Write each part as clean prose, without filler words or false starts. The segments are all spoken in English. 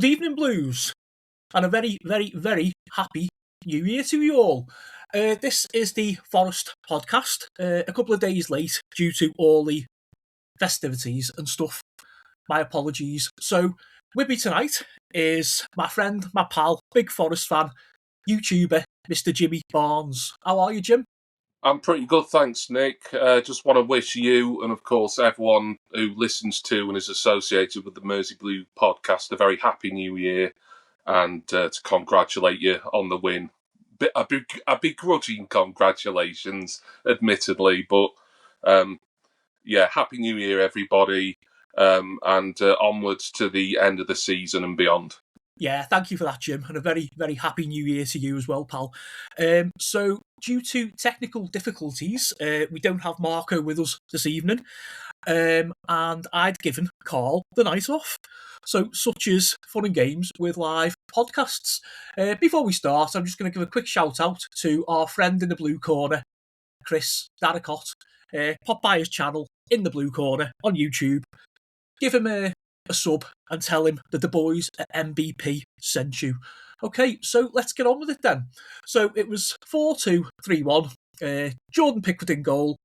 Good evening, Blues, and a very, very, very happy New Year to you all. This is the Forest podcast, a couple of days late due to all the festivities and stuff. My apologies. So, with me tonight is my friend, my pal, big Forest fan, YouTuber, Mr. Jimmy Barnes. How are you, Jim? I'm pretty good, thanks, Nick. Just want to wish you and, of course, everyone who listens to and is associated with the Mersey Blue podcast a very happy New Year, and to congratulate you on the win. A begrudging congratulations, admittedly, but happy New Year, everybody, and onwards to the end of the season and beyond. Yeah, thank you for that, Jim, and a very, very happy New Year to you as well, pal. So, due to technical difficulties, we don't have Marco with us this evening, and I'd given Carl the night off. So, such as fun and games with live podcasts. Before we start, I'm just going to give a quick shout out to our friend in the blue corner, Chris Darracott. Pop by his channel in the blue corner on YouTube. Give him a sub and tell him that the boys at MVP sent you. Okay, so let's get on with it then. So it was 4-2, 3-1. Jordan Pickford in goal.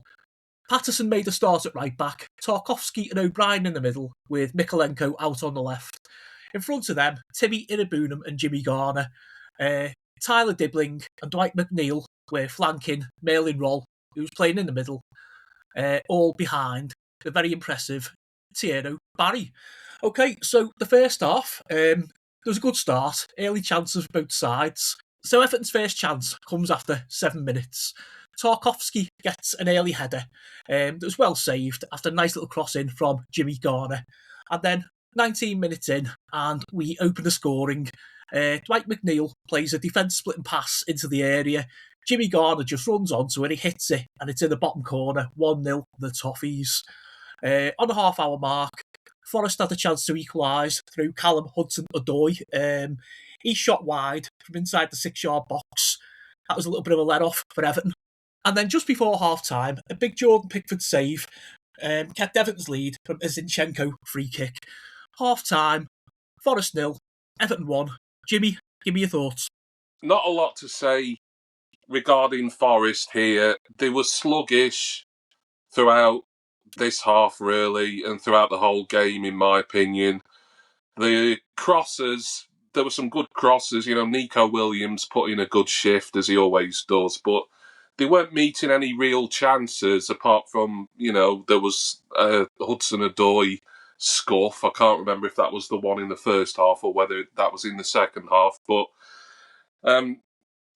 Patterson made a start at right back. Tarkowski and O'Brien in the middle, with Mikolenko out on the left. In front of them, Timmy Inabunam and Jimmy Garner. Tyler Dibbling and Dwight McNeil were flanking Merlin Roll, who was playing in the middle. All behind the very impressive Thierry Barry. Okay, so the first half, there was a good start, early chances for both sides. So Everton's first chance comes after 7 minutes. Tarkowski gets an early header that was well saved after a nice little cross in from Jimmy Garner. And then 19 minutes in, and we open the scoring. Dwight McNeil plays a defence-splitting pass into the area. Jimmy Garner just runs onto it, he hits it, and it's in the bottom corner, 1-0 the Toffees. On the half-hour mark, Forest had a chance to equalise through Callum Hudson-Odoi. He shot wide from inside the 6-yard box. That was a little bit of a let-off for Everton. And then just before half-time, a big Jordan Pickford save kept Everton's lead from a Zinchenko free kick. Half-time, Forest 0, Everton 1. Jimmy, give me your thoughts. Not a lot to say regarding Forest here. They were sluggish throughout this half, really, and throughout the whole game, in my opinion. The crosses, there were some good crosses. Nico Williams put in a good shift, as he always does, but they weren't meeting any real chances, apart from, there was Hudson-Odoi scuff. I can't remember if that was the one in the first half or whether that was in the second half, but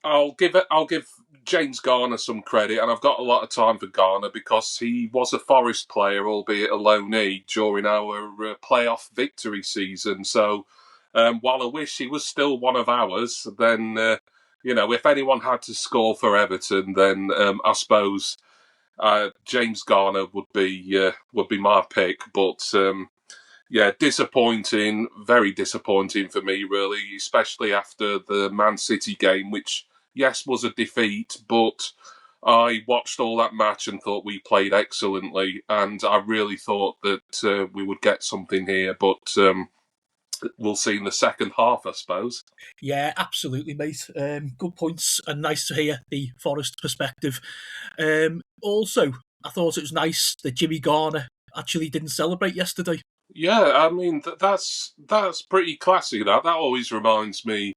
I'll give James Garner some credit, and I've got a lot of time for Garner because he was a Forest player, albeit a loanee, during our playoff victory season. So while I wish he was still one of ours, then if anyone had to score for Everton, then I suppose James Garner would be my pick. But disappointing, very disappointing for me, really, especially after the Man City game, which, yes, was a defeat, but I watched all that match and thought we played excellently, and I really thought that we would get something here, but we'll see in the second half, I suppose. Yeah, absolutely, mate. Good points, and nice to hear the Forest perspective. Also, I thought it was nice that Jimmy Garner actually didn't celebrate yesterday. Yeah, I mean, that's pretty classy. That always reminds me,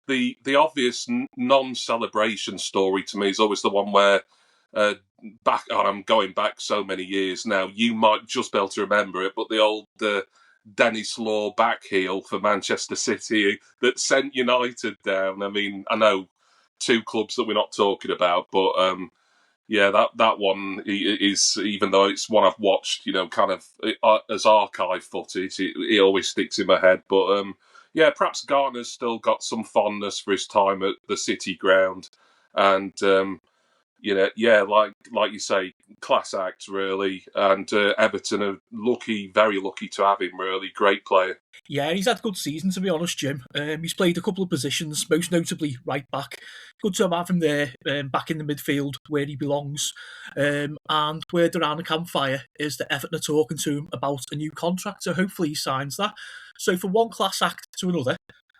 the obvious non-celebration story to me is always the one where I'm going back so many years now, you might just be able to remember it, but the old Dennis Law back heel for Manchester City that sent United down. I mean, I know two clubs that we're not talking about, but that one is, even though it's one I've watched, kind of as archive footage, it always sticks in my head. But perhaps Garner's still got some fondness for his time at the City ground, and like you say, class act, really. And Everton are very lucky to have him, really. Great player. Yeah, he's had a good season, to be honest, Jim. He's played a couple of positions, most notably right back. Good to have him there, back in the midfield where he belongs. And word around the campfire is that Everton are talking to him about a new contract, so hopefully he signs that. So from one class act to another,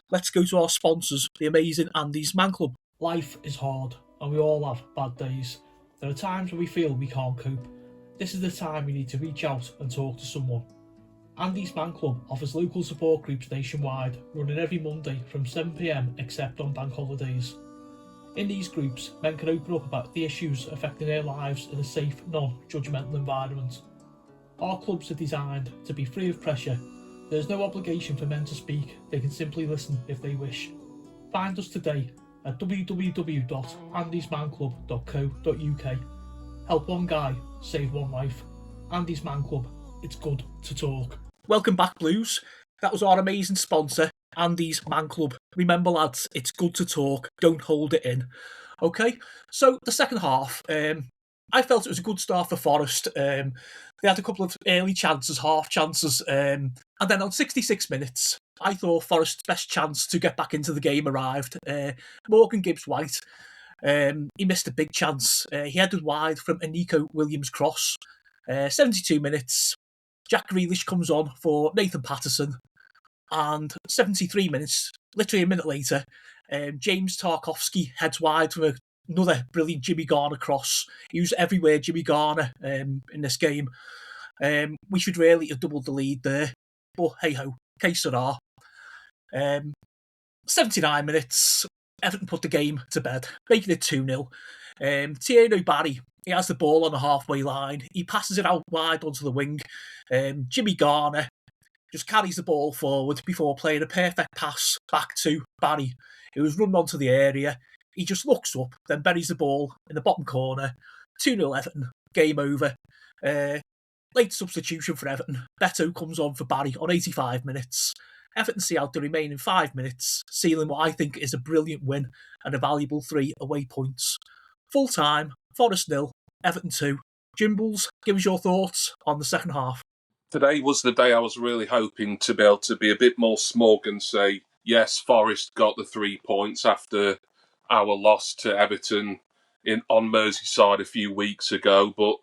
let's go to our sponsors, the amazing Andy's Man Club. Life is hard, and we all have bad days. There are times when we feel we can't cope. This is the time we need to reach out and talk to someone. Andy's Man Club offers local support groups nationwide, running every Monday from 7 p.m, except on bank holidays. In these groups, men can open up about the issues affecting their lives in a safe, non-judgmental environment. Our clubs are designed to be free of pressure. There is no obligation for men to speak, they can simply listen if they wish. Find us today at www.andysmanclub.co.uk. Help one guy, save one life. Andy's Man Club, it's good to talk. Welcome back, Blues. That was our amazing sponsor, Andy's Man Club. Remember, lads, it's good to talk, don't hold it in. Okay, so the second half, I felt it was a good start for Forest. They had a couple of early chances, half chances, and then on 66 minutes, I thought Forest's best chance to get back into the game arrived. Morgan Gibbs-White, he missed a big chance. He headed wide from a Nico Williams cross. 72 minutes, Jack Grealish comes on for Nathan Patterson, and 73 minutes, literally a minute later, James Tarkowski heads wide for another brilliant Jimmy Garner cross. He was everywhere, Jimmy Garner, in this game. We should really have doubled the lead there, but hey-ho, que sera. 79 minutes, Everton put the game to bed, making it 2-0. Thierry Barry, he has the ball on the halfway line. He passes it out wide onto the wing. Jimmy Garner just carries the ball forward before playing a perfect pass back to Barry, who was run onto the area. He just looks up, then buries the ball in the bottom corner. 2-0 Everton, game over. Late substitution for Everton. Beto comes on for Barry on 85 minutes. Everton see out the remaining 5 minutes, sealing what I think is a brilliant win and a valuable 3 away points. Full time, Forest 0, Everton 2. Jimbles, give us your thoughts on the second half. Today was the day I was really hoping to be able to be a bit more smug and say, yes, Forest got the 3 points after our loss to Everton on Merseyside a few weeks ago, but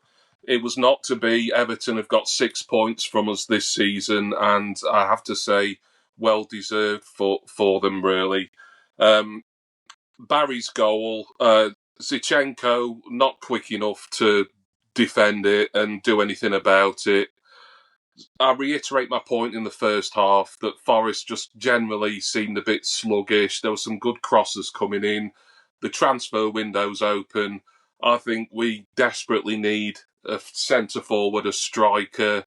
it was not to be. Everton have got 6 points from us this season, and I have to say, well deserved for them, really. Barry's goal, Zichenko not quick enough to defend it and do anything about it. I reiterate my point in the first half that Forest just generally seemed a bit sluggish. There were some good crosses coming in. The transfer window's open. I think we desperately need a centre forward, a striker.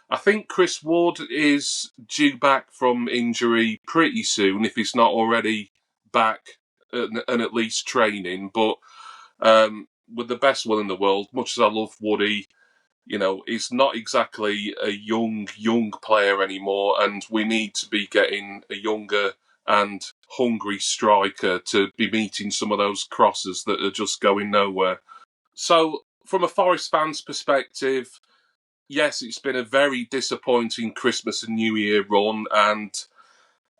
I think Chris Wood is due back from injury pretty soon, if he's not already back and at least training. But with the best will in the world, much as I love Woody, you know, he's not exactly a young player anymore, and we need to be getting a younger and hungry striker to be meeting some of those crosses that are just going nowhere. So, from a Forest fan's perspective, yes, it's been a very disappointing Christmas and New Year run, and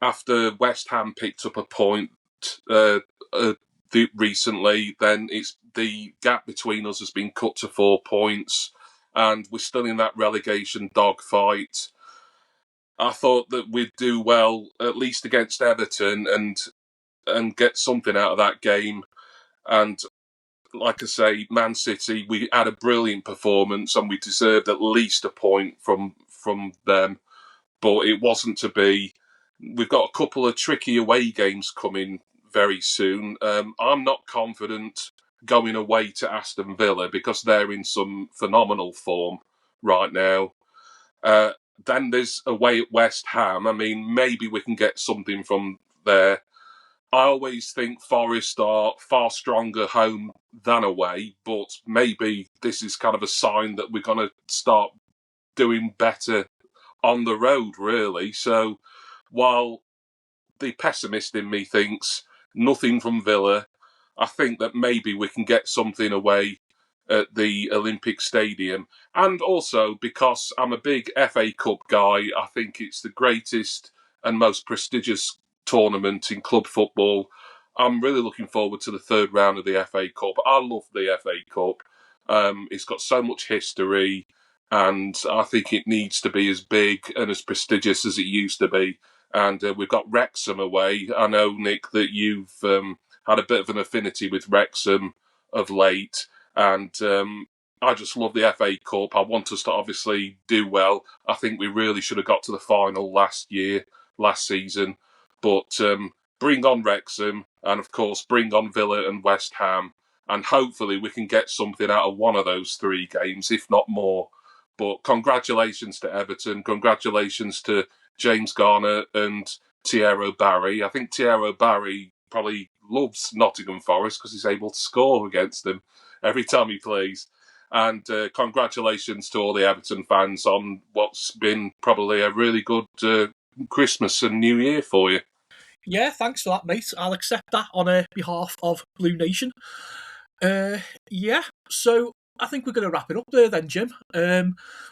after West Ham picked up a point recently, then it's the gap between us has been cut to 4 points, and we're still in that relegation dogfight. I thought that we'd do well, at least against Everton, and get something out of that game. And like I say, Man City, we had a brilliant performance, and we deserved at least a point from them. But it wasn't to be. We've got a couple of tricky away games coming very soon. I'm not confident going away to Aston Villa because they're in some phenomenal form right now. Then there's away at West Ham. I mean, maybe we can get something from there. I always think Forest are far stronger home than away, but maybe this is kind of a sign that we're going to start doing better on the road, really. So while the pessimist in me thinks nothing from Villa, I think that maybe we can get something away at the Olympic Stadium. And also, because I'm a big FA Cup guy, I think it's the greatest and most prestigious tournament in club football. I'm really looking forward to the third round of the FA Cup. I love the FA Cup. It's got so much history. and I think it needs to be as big and as prestigious as it used to be. And we've got Wrexham away. I know, Nick, that you've had a bit of an affinity with Wrexham of late, and I just love the FA Cup. I want us to obviously do well. I think we really should have got to the final last season, but bring on Wrexham, and of course bring on Villa and West Ham, and hopefully we can get something out of one of those three games, if not more. But congratulations to Everton. Congratulations to James Garner and Thierry Barry. I think Thierry Barry probably loves Nottingham Forest because he's able to score against them every time he plays. And congratulations to all the Everton fans on what's been probably a really good Christmas and New Year for you. Yeah, thanks for that, mate. I'll accept that on behalf of Blue Nation. Yeah, so I think we're going to wrap it up there then, Jim.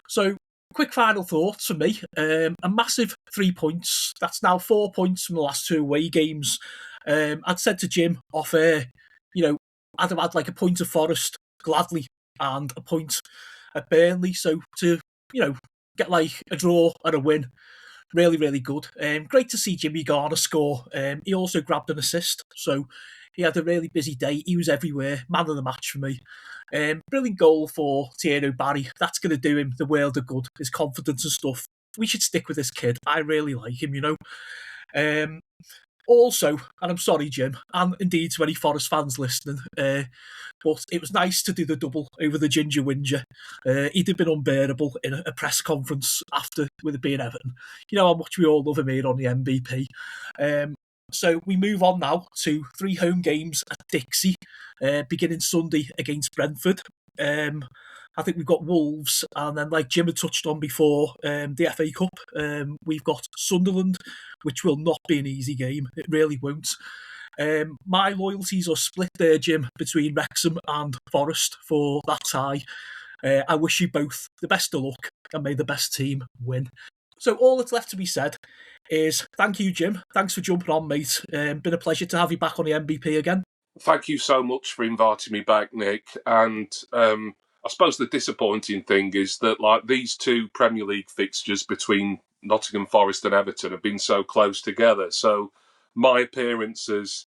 So, quick final thoughts for me. A massive 3 points. That's now 4 points from the last two away games. I'd said to Jim off air, I'd have had like a point of Forest gladly and a point at Burnley. So to, get like a draw and a win, really, really good. Great to see Jimmy Garner score. He also grabbed an assist. So he had a really busy day. He was everywhere. Man of the match for me. Brilliant goal for Thierry Barry. That's going to do him the world of good. His confidence and stuff. We should stick with this kid. I really like him, Also, and I'm sorry, Jim, and indeed to any Forest fans listening, but it was nice to do the double over the Ginger Whinger. He'd have been unbearable in a press conference after with it being Everton. You know how much we all love him here on the MVP. So we move on now to 3 home games at Dixie, beginning Sunday against Brentford. I think we've got Wolves, and then like Jim had touched on before, the FA Cup, we've got Sunderland, which will not be an easy game. It really won't. My loyalties are split there, Jim, between Wrexham and Forest for that tie. I wish you both the best of luck and may the best team win. So all that's left to be said is thank you, Jim. Thanks for jumping on, mate. Been a pleasure to have you back on the MVP again. Thank you so much for inviting me back, Nick. And I suppose the disappointing thing is that like these two Premier League fixtures between Nottingham Forest and Everton have been so close together. So my appearances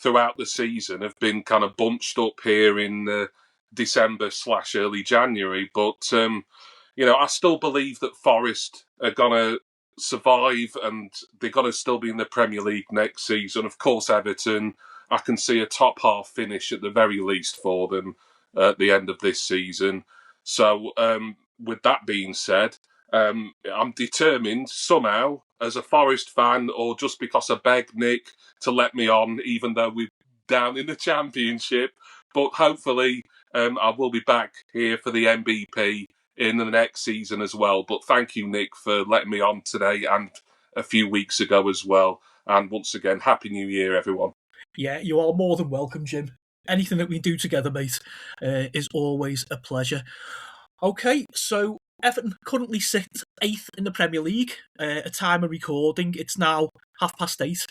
throughout the season have been kind of bunched up here in December/early January. But I still believe that Forest are gonna survive and they're gonna still be in the Premier League next season. Of course, Everton, I can see a top half finish at the very least for them at the end of this season. So, with that being said, I'm determined somehow, as a Forest fan, or just because I begged Nick to let me on, even though we're down in the Championship, but hopefully I will be back here for the MVP in the next season as well. But thank you, Nick, for letting me on today and a few weeks ago as well. And once again, Happy New Year, everyone. Yeah, you are more than welcome, Jim. Anything that we do together, mate, is always a pleasure. Okay, so Everton currently sit 8th in the Premier League. At time of recording, it's now 8:30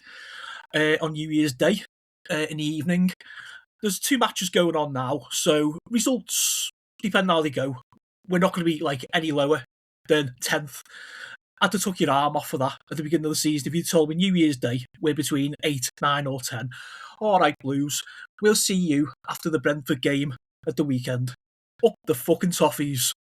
on New Year's Day in the evening. There's 2 matches going on now, so results, depending on how they go, we're not going to be like any lower than 10th. I'd have took your arm off for that at the beginning of the season if you told me New Year's Day we're between 8, 9 or 10. All right, Blues, we'll see you after the Brentford game at the weekend. Up the fucking Toffees.